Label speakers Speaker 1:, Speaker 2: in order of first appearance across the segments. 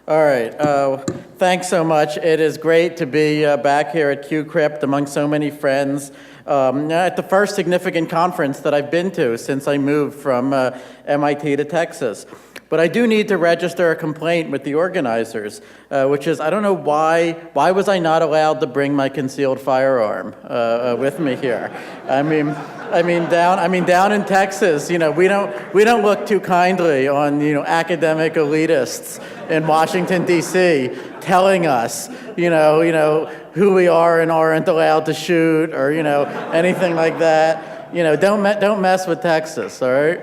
Speaker 1: All right. Thanks so much. It is great to be back here at QCrypt among so many friends at the first significant conference that I've been to since I moved from MIT to Texas. But I do need to register a complaint with the organizers, which is I don't know why was I not allowed to bring my concealed firearm with me here? I mean down in Texas, we don't look too kindly on academic elitists in Washington D.C. telling us who we are and aren't allowed to shoot or anything like that. Don't mess with Texas, all right?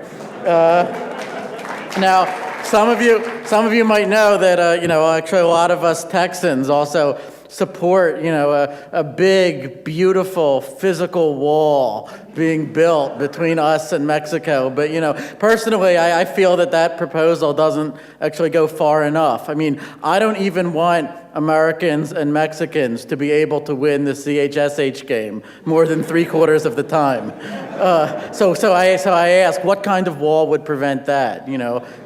Speaker 1: Now, some of you might know that actually a lot of us Texans also support a big, beautiful physical wall being built between us and Mexico. But personally, I feel that proposal doesn't actually go far enough. I mean, I don't even want Americans and Mexicans to be able to win the CHSH game more than 3/4 of the time. So I ask, what kind of wall would prevent that?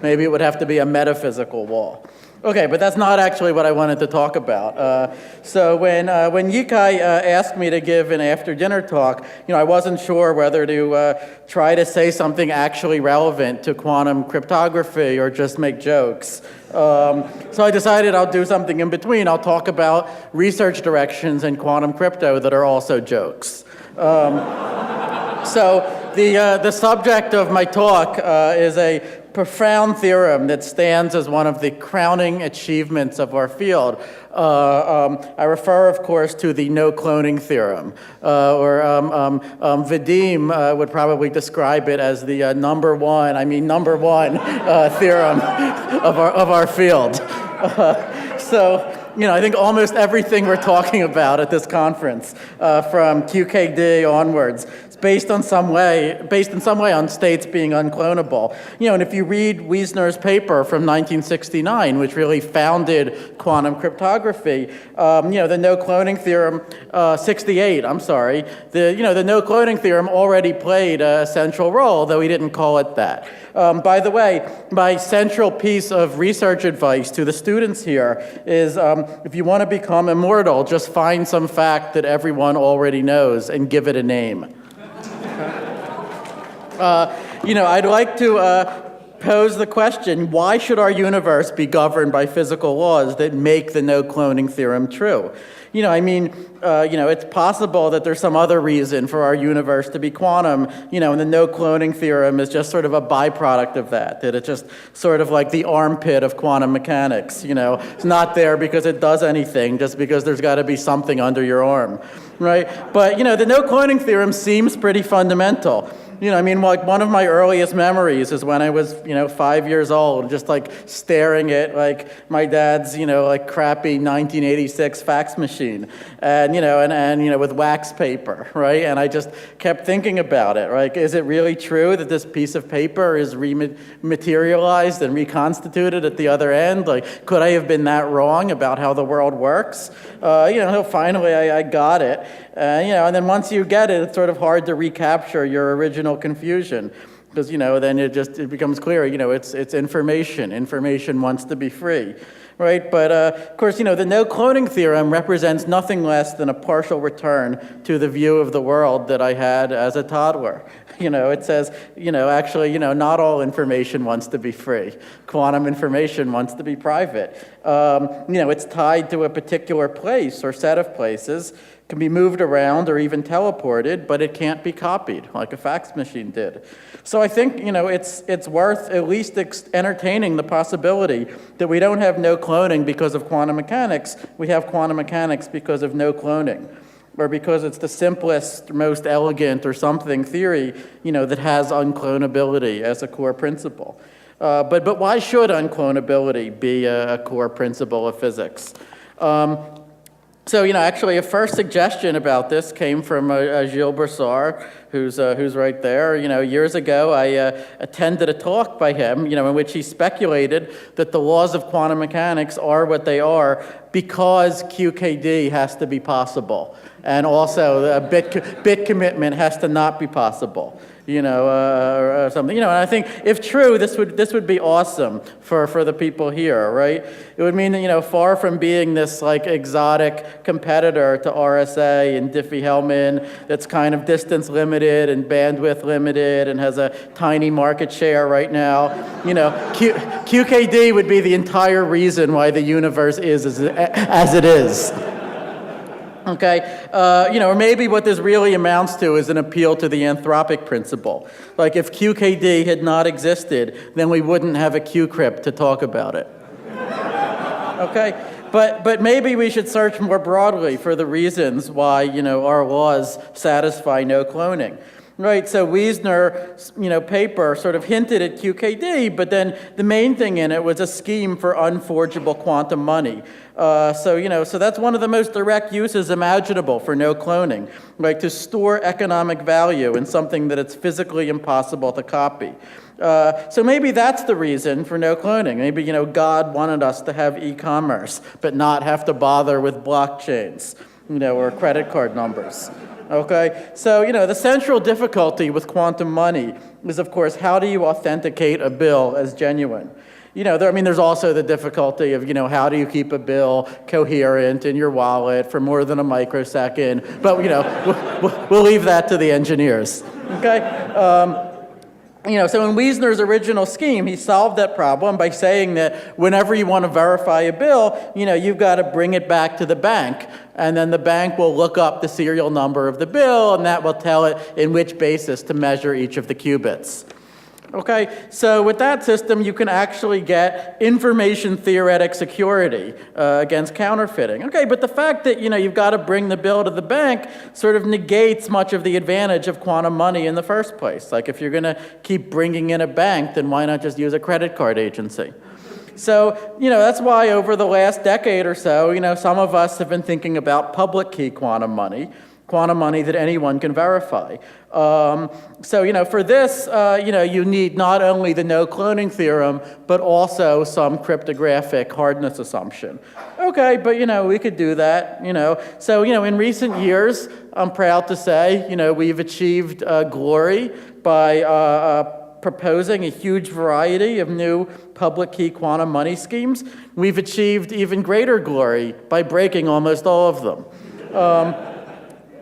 Speaker 1: Maybe it would have to be a metaphysical wall. Okay, but that's not actually what I wanted to talk about. So when Yikai asked me to give an after-dinner talk, I wasn't sure whether to try to say something actually relevant to quantum cryptography or just make jokes. So I decided I'll do something in between. I'll talk about research directions in quantum crypto that are also jokes. So the subject of my talk is a profound theorem that stands as one of the crowning achievements of our field. I refer, of course, to the no-cloning theorem, or Vadim would probably describe it as the number one theorem of our field. So, I think almost everything we're talking about at this conference, from QKD onwards, based in some way on states being unclonable. And if you read Wiesner's paper from 1969, which really founded quantum cryptography, the no-cloning theorem, 68, I'm sorry, the no-cloning theorem already played a central role, though he didn't call it that. By the way, my central piece of research advice to the students here is if you want to become immortal, just find some fact that everyone already knows and give it a name. I'd like to pose the question, why should our universe be governed by physical laws that make the no-cloning theorem true? It's possible that there's some other reason for our universe to be quantum, and the no-cloning theorem is just sort of a byproduct of that it's just sort of like the armpit of quantum mechanics, It's not there because it does anything, just because there's got to be something under your arm, right? But, the no-cloning theorem seems pretty fundamental. Like one of my earliest memories is when I was, 5 years old, just like staring at like my dad's, crappy 1986 fax machine, and with wax paper, right? And I just kept thinking about it, right? Is it really true that this piece of paper is rematerialized and reconstituted at the other end? Like, could I have been that wrong about how the world works? Finally I got it. And then once you get it, it's sort of hard to recapture your original confusion, because then it becomes clear. It's information. Information wants to be free, right? But of course, the no-cloning theorem represents nothing less than a partial return to the view of the world that I had as a toddler. It says, actually, not all information wants to be free. Quantum information wants to be private. It's tied to a particular place or set of places, can be moved around or even teleported, but it can't be copied like a fax machine did. So I think, it's worth at least entertaining the possibility that we don't have no cloning because of quantum mechanics. We have quantum mechanics because of no cloning, or because it's the simplest, most elegant or something theory, that has unclonability as a core principle. But why should unclonability be a core principle of physics? So, actually, a first suggestion about this came from Gilles Brassard, who's right there. Years ago, I attended a talk by him, in which he speculated that the laws of quantum mechanics are what they are because QKD has to be possible, and also a bit commitment has to not be possible. Or something. And I think if true, this would be awesome for the people here, right? It would mean that, far from being this like exotic competitor to RSA and Diffie-Hellman that's kind of distance limited and bandwidth limited and has a tiny market share right now, QKD would be the entire reason why the universe is as it is. Okay, or maybe what this really amounts to is an appeal to the anthropic principle. Like if QKD had not existed, then we wouldn't have a QCrypt to talk about it. Okay, but maybe we should search more broadly for the reasons why, our laws satisfy no cloning. Right, so Wiesner's, paper sort of hinted at QKD, but then the main thing in it was a scheme for unforgeable quantum money. So that's one of the most direct uses imaginable for no cloning, right? To store economic value in something that it's physically impossible to copy. So maybe that's the reason for no cloning. Maybe, God wanted us to have e-commerce, but not have to bother with blockchains, or credit card numbers. Okay, so the central difficulty with quantum money is, of course, how do you authenticate a bill as genuine? There's also the difficulty of, how do you keep a bill coherent in your wallet for more than a microsecond? But, we'll leave that to the engineers. Okay. So in Wiesner's original scheme, he solved that problem by saying that whenever you want to verify a bill, you've got to bring it back to the bank, and then the bank will look up the serial number of the bill, and that will tell it in which basis to measure each of the qubits. Okay, so with that system, you can actually get information theoretic security against counterfeiting. Okay, but the fact that, you've got to bring the bill to the bank sort of negates much of the advantage of quantum money in the first place. Like, if you're going to keep bringing in a bank, then why not just use a credit card agency? So, that's why over the last decade or so, some of us have been thinking about public key quantum money that anyone can verify. So, for this, you need not only the no cloning theorem, but also some cryptographic hardness assumption. Okay, but, we could do that, So, in recent years, I'm proud to say, we've achieved glory by proposing a huge variety of new public key quantum money schemes. We've achieved even greater glory by breaking almost all of them.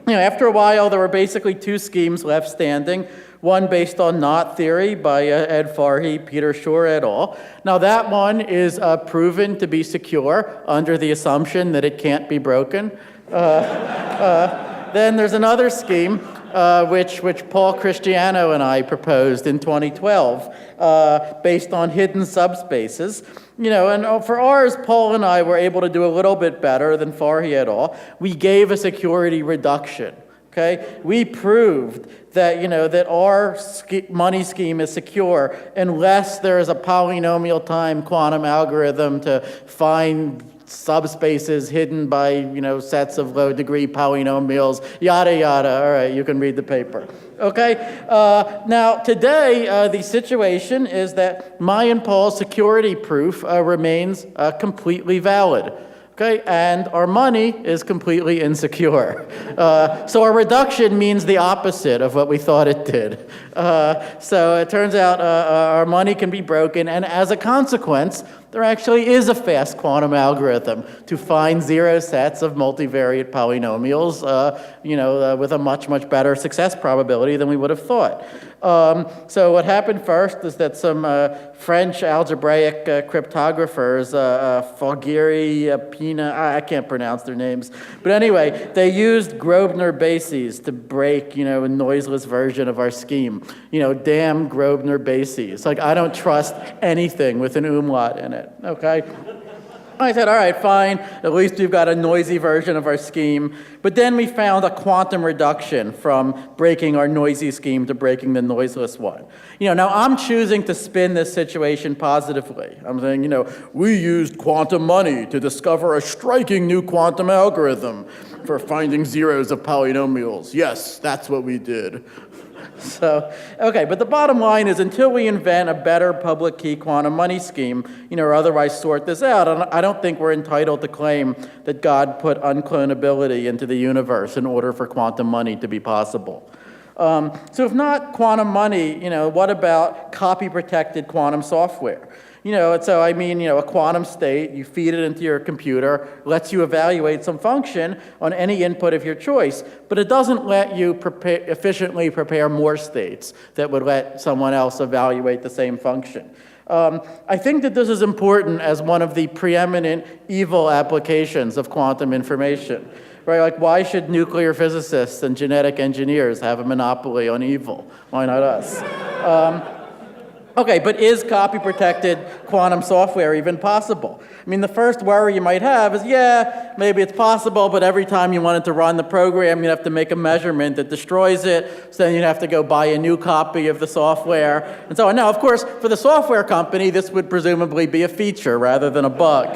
Speaker 1: After a while, there were basically two schemes left standing, one based on knot theory by Ed Farhi, Peter Shor et al. Now, that one is proven to be secure under the assumption that it can't be broken. Then there's another scheme, which Paul Christiano and I proposed in 2012, based on hidden subspaces. And for ours, Paul and I were able to do a little bit better than Farhi et al. We gave a security reduction. Okay, we proved that that our money scheme is secure unless there is a polynomial time quantum algorithm to find subspaces hidden by sets of low degree polynomials, yada yada. All right, you can read the paper. Okay, now today the situation is that my and Paul's security proof remains completely valid. Okay, and our money is completely insecure. So our reduction means the opposite of what we thought it did. So it turns out our money can be broken, and as a consequence, there actually is a fast quantum algorithm to find zero sets of multivariate polynomials, with a much, much better success probability than we would have thought. So what happened first is that some French algebraic cryptographers, Falguieri, Pina, I can't pronounce their names, but anyway, they used Grosvenor bases to break, a noiseless version of our scheme. Damn Grosvenor bases. Like, I don't trust anything with an umlaut in it, okay? I said, all right, fine, at least we've got a noisy version of our scheme. But then we found a quantum reduction from breaking our noisy scheme to breaking the noiseless one. Now I'm choosing to spin this situation positively. I'm saying, we used quantum money to discover a striking new quantum algorithm for finding zeros of polynomials. Yes, that's what we did. So, okay, but the bottom line is until we invent a better public key quantum money scheme, or otherwise sort this out, I don't think we're entitled to claim that God put unclonability into the universe in order for quantum money to be possible. So if not quantum money, what about copy-protected quantum software? A quantum state, you feed it into your computer, lets you evaluate some function on any input of your choice, but it doesn't let you efficiently prepare more states that would let someone else evaluate the same function. I think that this is important as one of the preeminent evil applications of quantum information. Right, like why should nuclear physicists and genetic engineers have a monopoly on evil? Why not us? Okay, but is copy-protected quantum software even possible? The first worry you might have is, yeah, maybe it's possible, but every time you wanted to run the program, you'd have to make a measurement that destroys it, so then you'd have to go buy a new copy of the software, and so on. Now, of course, for the software company, this would presumably be a feature rather than a bug.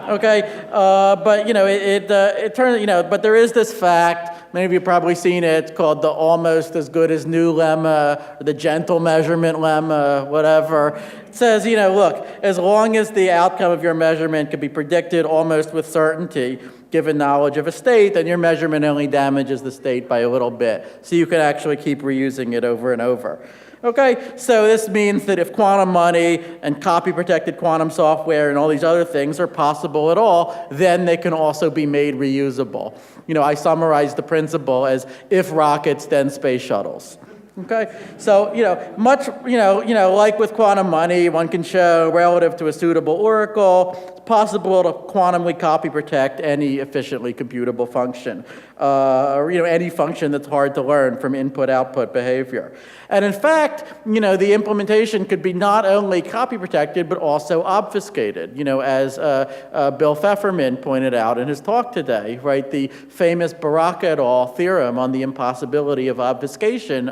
Speaker 1: Okay, but it turns, but there is this fact, many of you have probably seen it, it's called the almost as good as new lemma, or the gentle measurement lemma, whatever. It says, look, as long as the outcome of your measurement can be predicted almost with certainty, given knowledge of a state, then your measurement only damages the state by a little bit. So you can actually keep reusing it over and over. Okay, so this means that if quantum money and copy-protected quantum software and all these other things are possible at all, then they can also be made reusable. I summarize the principle as if rockets, then space shuttles. Okay, so like with quantum money, one can show relative to a suitable oracle, it's possible to quantumly copy protect any efficiently computable function, or any function that's hard to learn from input-output behavior. And in fact, the implementation could be not only copy protected but also obfuscated. As Bill Pfefferman pointed out in his talk today, right? The famous Baraka et al. Theorem on the impossibility of obfuscation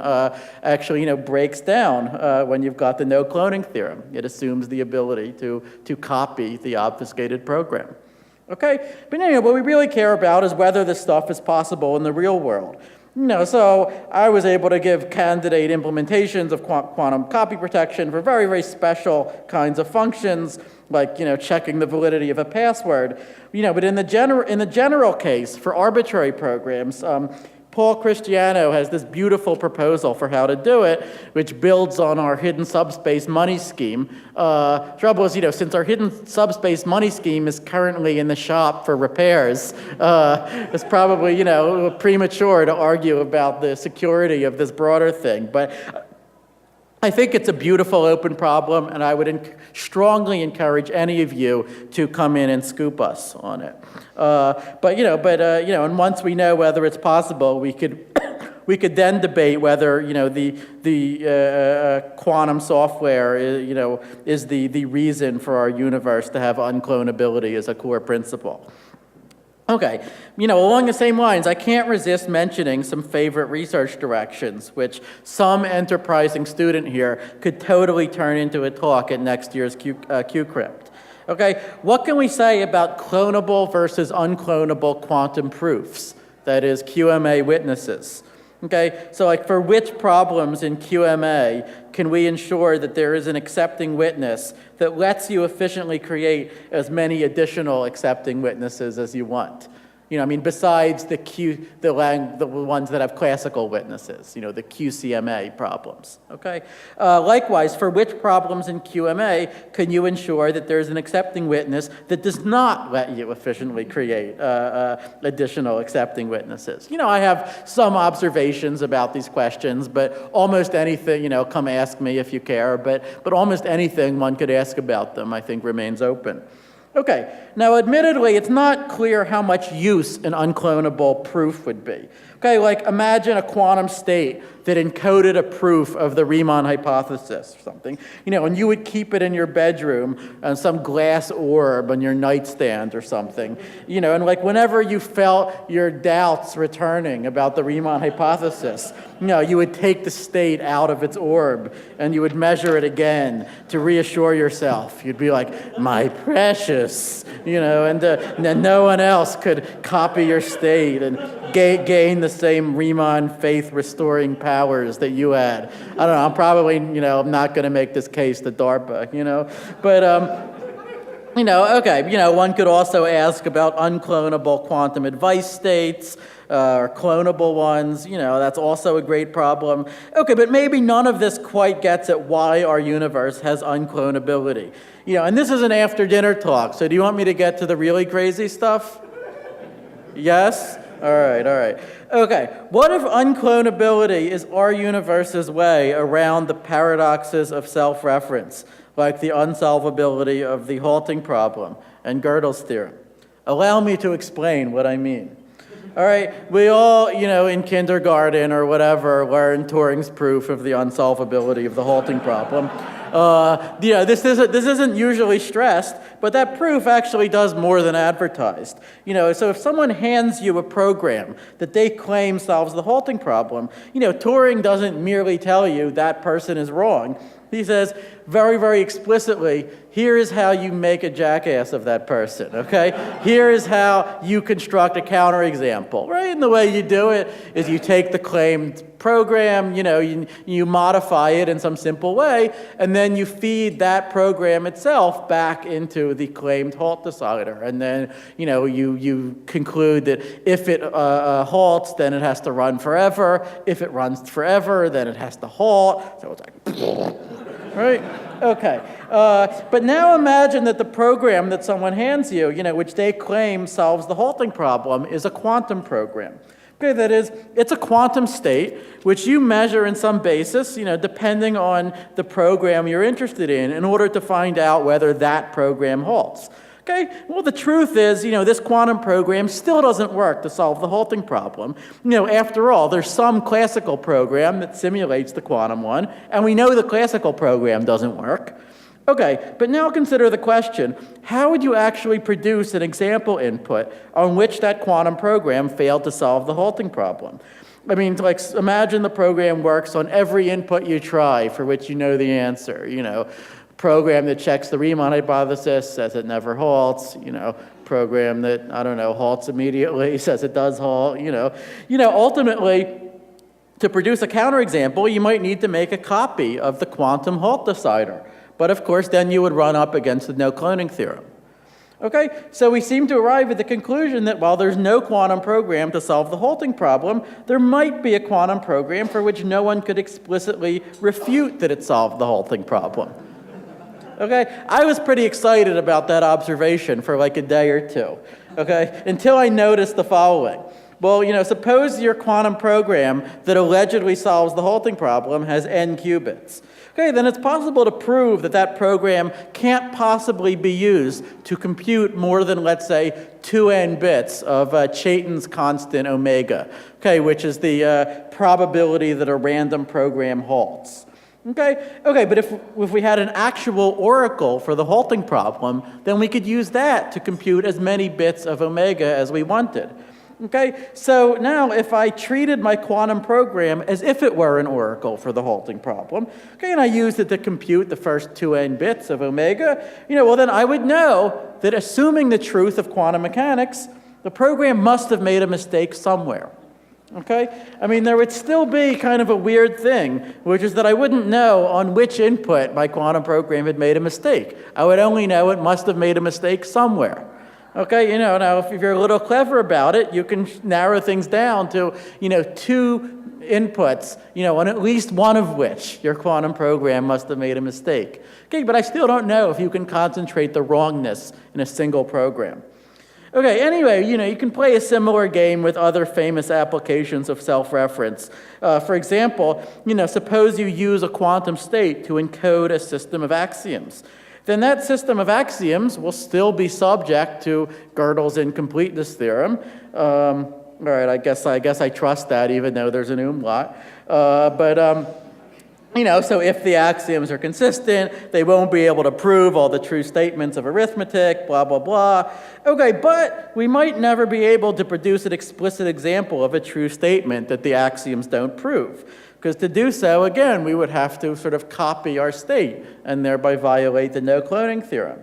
Speaker 1: actually, breaks down when you've got the no cloning theorem. It assumes the ability to copy the obfuscated program. Okay, but what we really care about is whether this stuff is possible in the real world. So I was able to give candidate implementations of quantum copy protection for very, very special kinds of functions, like checking the validity of a password. But in the general case for arbitrary programs, Paul Christiano has this beautiful proposal for how to do it, which builds on our hidden subspace money scheme. Trouble is, since our hidden subspace money scheme is currently in the shop for repairs, it's probably, premature to argue about the security of this broader thing. But I think it's a beautiful open problem, and I would strongly encourage any of you to come in and scoop us on it. And once we know whether it's possible, we could then debate whether the quantum software is the reason for our universe to have unclonability as a core principle. Okay, along the same lines, I can't resist mentioning some favorite research directions, which some enterprising student here could totally turn into a talk at next year's QCrypt. Okay, what can we say about clonable versus unclonable quantum proofs? That is, QMA witnesses. Okay, so for which problems in QMA can we ensure that there is an accepting witness that lets you efficiently create as many additional accepting witnesses as you want? Besides the ones that have classical witnesses, the QCMA problems, okay? Likewise, for which problems in QMA can you ensure that there's an accepting witness that does not let you efficiently create additional accepting witnesses? I have some observations about these questions, but almost anything, come ask me if you care, but almost anything one could ask about them, I think, remains open. Okay, now admittedly, it's not clear how much use an unclonable proof would be. Okay, like imagine a quantum state that encoded a proof of the Riemann hypothesis or something, and you would keep it in your bedroom on some glass orb on your nightstand or something, and like whenever you felt your doubts returning about the Riemann hypothesis, you would take the state out of its orb and you would measure it again to reassure yourself. You'd be like, my precious, and no one else could copy your state and gain the same Riemann faith-restoring powers that you had. I don't know, I'm probably, I'm not going to make this case to DARPA, but, okay, one could also ask about unclonable quantum advice states, or clonable ones, that's also a great problem. Okay, but maybe none of this quite gets at why our universe has unclonability. And this is an after-dinner talk, so do you want me to get to the really crazy stuff? Yes? All right. Okay, what if unclonability is our universe's way around the paradoxes of self-reference, like the unsolvability of the halting problem and Gödel's theorem? Allow me to explain what I mean. All right, we all, in kindergarten or whatever, learned Turing's proof of the unsolvability of the halting problem. This isn't usually stressed, but that proof actually does more than advertised. So if someone hands you a program that they claim solves the halting problem, Turing doesn't merely tell you that person is wrong. He says very, very explicitly, here is how you make a jackass of that person, okay? Here is how you construct a counterexample, right? And the way you do it is you take the claimed program, you modify it in some simple way, and then you feed that program itself back into the claimed halt decider. And then, you conclude that if it halts, then it has to run forever. If it runs forever, then it has to halt. So it's like, right? Okay. But now imagine that the program that someone hands you, which they claim solves the halting problem, is a quantum program. Okay, that is, it's a quantum state which you measure in some basis, depending on the program you're interested in order to find out whether that program halts. Okay, well, the truth is, this quantum program still doesn't work to solve the halting problem. After all, there's some classical program that simulates the quantum one, and we know the classical program doesn't work. Okay, but now consider the question, how would you actually produce an example input on which that quantum program failed to solve the halting problem? I mean, imagine the program works on every input you try for which you know the answer, program that checks the Riemann hypothesis, says it never halts, program that, halts immediately, says it does halt, ultimately, to produce a counterexample, you might need to make a copy of the quantum halt decider. But of course, then you would run up against the no-cloning theorem. Okay, so we seem to arrive at the conclusion that while there's no quantum program to solve the halting problem, there might be a quantum program for which no one could explicitly refute that it solved the halting problem. Okay, I was pretty excited about that observation for like a day or two, okay, until I noticed the following. Well, suppose your quantum program that allegedly solves the halting problem has n qubits. Okay, then it's possible to prove that that program can't possibly be used to compute more than, let's say, 2n bits of Chaitin's constant omega, okay, which is the probability that a random program halts. Okay, but if we had an actual oracle for the halting problem, then we could use that to compute as many bits of omega as we wanted. Okay, so now if I treated my quantum program as if it were an oracle for the halting problem, okay, and I used it to compute the first 2n bits of omega, well then I would know that assuming the truth of quantum mechanics, the program must have made a mistake somewhere. Okay? I mean, there would still be kind of a weird thing, which is that I wouldn't know on which input my quantum program had made a mistake. I would only know it must have made a mistake somewhere. Okay, now if you're a little clever about it, you can narrow things down to, 2 inputs, on at least one of which your quantum program must have made a mistake. Okay, but I still don't know if you can concentrate the wrongness in a single program. Okay, anyway, you can play a similar game with other famous applications of self-reference. For example, suppose you use a quantum state to encode a system of axioms. then that system of axioms will still be subject to Gödel's incompleteness theorem. All right, I guess I trust that, even though there's an umlaut. So if the axioms are consistent, they won't be able to prove all the true statements of arithmetic, blah, blah, blah. Okay, but we might never be able to produce an explicit example of a true statement that the axioms don't prove. Because to do so, again, we would have to sort of copy our state and thereby violate the no cloning theorem.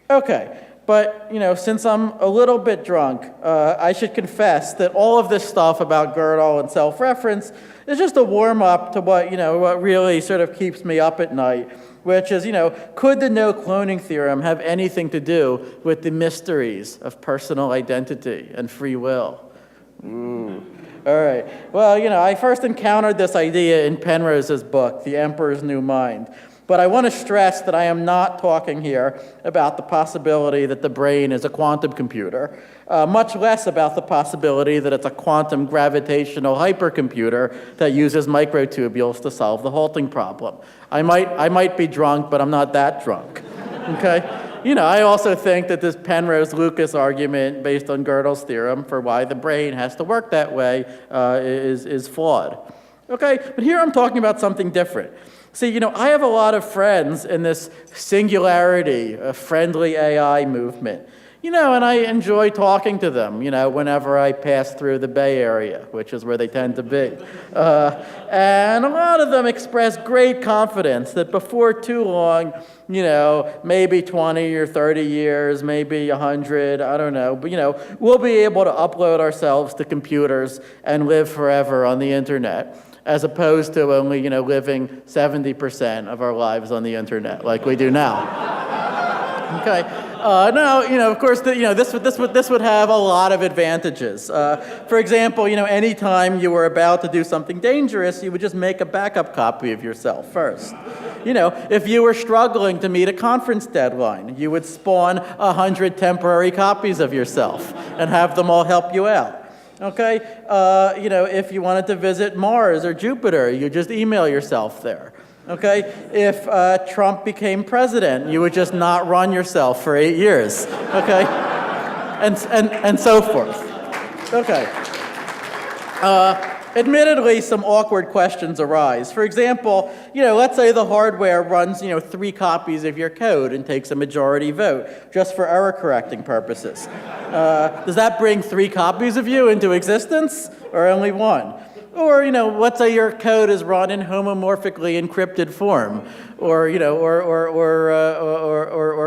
Speaker 1: Okay. But, since I'm a little bit drunk, I should confess that all of this stuff about Gödel and self-reference is just a warm-up to what really sort of keeps me up at night, which is, could the no cloning theorem have anything to do with the mysteries of personal identity and free will? Ooh. All right. Well, I first encountered this idea in Penrose's book, The Emperor's New Mind. But I want to stress that I am not talking here about the possibility that the brain is a quantum computer, much less about the possibility that it's a quantum gravitational hypercomputer that uses microtubules to solve the halting problem. I might be drunk, but I'm not that drunk. Okay? I also think that this Penrose-Lucas argument based on Gödel's theorem for why the brain has to work that way is flawed. Okay? But here I'm talking about something different. See, I have a lot of friends in this singularity, friendly AI movement, and I enjoy talking to them, whenever I pass through the Bay Area, which is where they tend to be. And a lot of them express great confidence that before too long, maybe 20 or 30 years, maybe 100, I don't know, but, we'll be able to upload ourselves to computers and live forever on the internet, as opposed to only, living 70% of our lives on the internet like we do now. Okay. Now, of course, this would have a lot of advantages. For example, anytime you were about to do something dangerous, you would just make a backup copy of yourself first. If you were struggling to meet a conference deadline, you would spawn 100 temporary copies of yourself and have them all help you out. Okay, if you wanted to visit Mars or Jupiter, you just email yourself there. Okay, if Trump became president, you would just not run yourself for 8 years. Okay, and so forth. Okay. Admittedly, some awkward questions arise. For example, let's say the hardware runs, 3 copies of your code and takes a majority vote just for error correcting purposes. Does that bring 3 copies of you into existence or only 1? Or, let's say your code is run in homomorphically encrypted form, or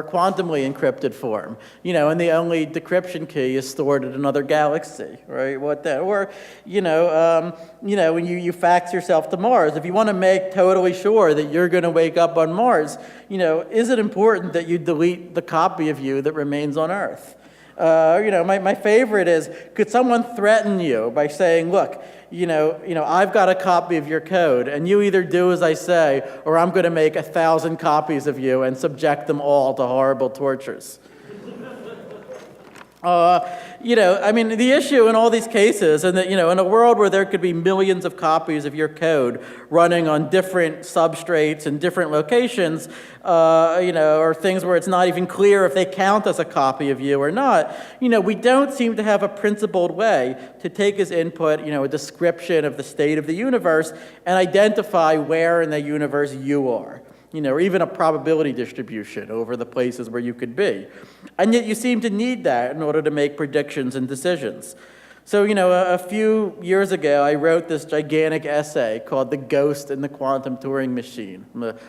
Speaker 1: quantumly encrypted form, and the only decryption key is stored in another galaxy, right? What then? Or, when you fax yourself to Mars, if you want to make totally sure that you're going to wake up on Mars, is it important that you delete the copy of you that remains on Earth? My favorite is, could someone threaten you by saying, look, I've got a copy of your code, and you either do as I say, or I'm going to make 1,000 copies of you and subject them all to horrible tortures. The issue in all these cases, and that, in a world where there could be millions of copies of your code running on different substrates and different locations, or things where it's not even clear if they count as a copy of you or not, we don't seem to have a principled way to take as input, a description of the state of the universe and identify where in the universe you are. Or even a probability distribution over the places where you could be. And yet you seem to need that in order to make predictions and decisions. So, a few years ago, I wrote this gigantic essay called The Ghost in the Quantum Turing Machine,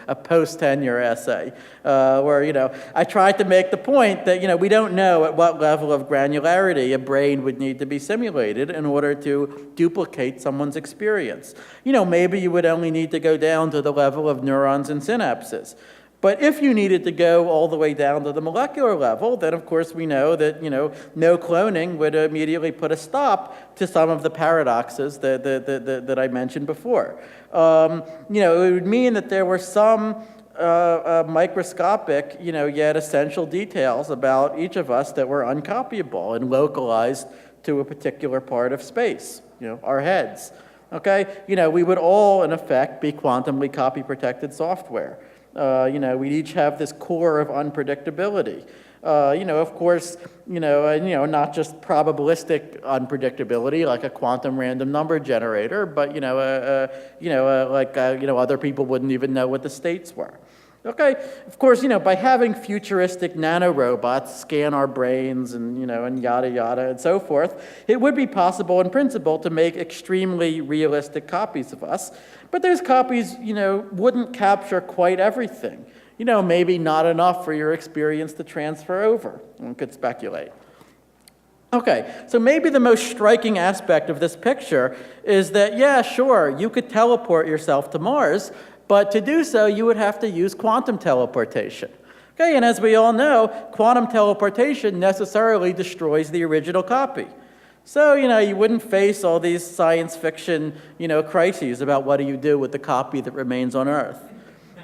Speaker 1: a post-tenure essay, where, I tried to make the point that, we don't know at what level of granularity a brain would need to be simulated in order to duplicate someone's experience. Maybe you would only need to go down to the level of neurons and synapses. But if you needed to go all the way down to the molecular level, then of course we know that, no cloning would immediately put a stop to some of the paradoxes that I mentioned before. It would mean that there were some microscopic, yet essential details about each of us that were uncopyable and localized to a particular part of space, our heads. Okay? We would all, in effect, be quantumly copy-protected software. We each have this core of unpredictability. Of course, not just probabilistic unpredictability like a quantum random number generator, but, other people wouldn't even know what the states were. Okay, of course, by having futuristic nanorobots scan our brains and, and yada, yada, and so forth, it would be possible in principle to make extremely realistic copies of us. But those copies, wouldn't capture quite everything. Maybe not enough for your experience to transfer over. One could speculate. Okay, so maybe the most striking aspect of this picture is that, yeah, sure, you could teleport yourself to Mars, but to do so, you would have to use quantum teleportation. Okay, and as we all know, quantum teleportation necessarily destroys the original copy. So, you wouldn't face all these science fiction, crises about what do you do with the copy that remains on Earth.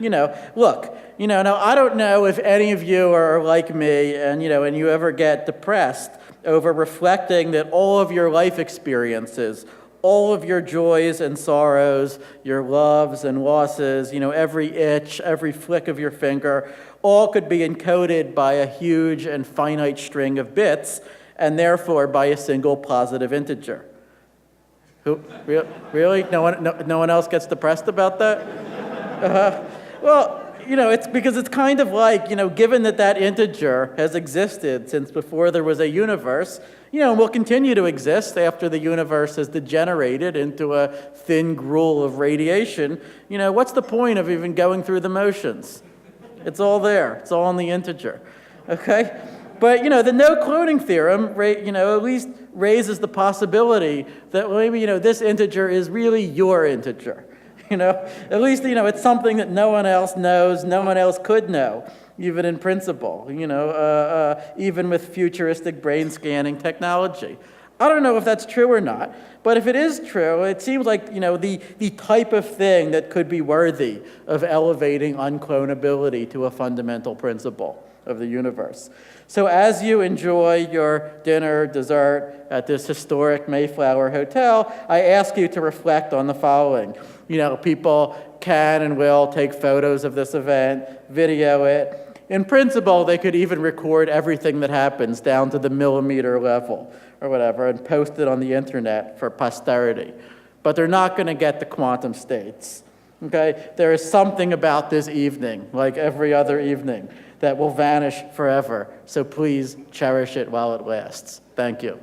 Speaker 1: Look, now I don't know if any of you are like me and you ever get depressed over reflecting that all of your life experiences, all of your joys and sorrows, your loves and losses, every itch, every flick of your finger, all could be encoded by a huge and finite string of bits, and therefore by a single positive integer. Really? No one else gets depressed about that? Well, it's because it's kind of like, given that integer has existed since before there was a universe, and will continue to exist after the universe has degenerated into a thin gruel of radiation, what's the point of even going through the motions? It's all there. It's all in the integer, okay? But, the no cloning theorem, at least raises the possibility that maybe, this integer is really your integer. At least, it's something that no one else knows, no one else could know, even in principle, even with futuristic brain scanning technology. I don't know if that's true or not, but if it is true, it seems like, the type of thing that could be worthy of elevating unclonability to a fundamental principle of the universe. So as you enjoy your dinner, dessert at this historic Mayflower hotel, I ask you to reflect on the following. People can and will take photos of this event, video it. In principle, they could even record everything that happens down to the millimeter level or whatever and post it on the internet for posterity. But they're not going to get the quantum states. Okay? There is something about this evening, like every other evening, that will vanish forever. So please cherish it while it lasts. Thank you.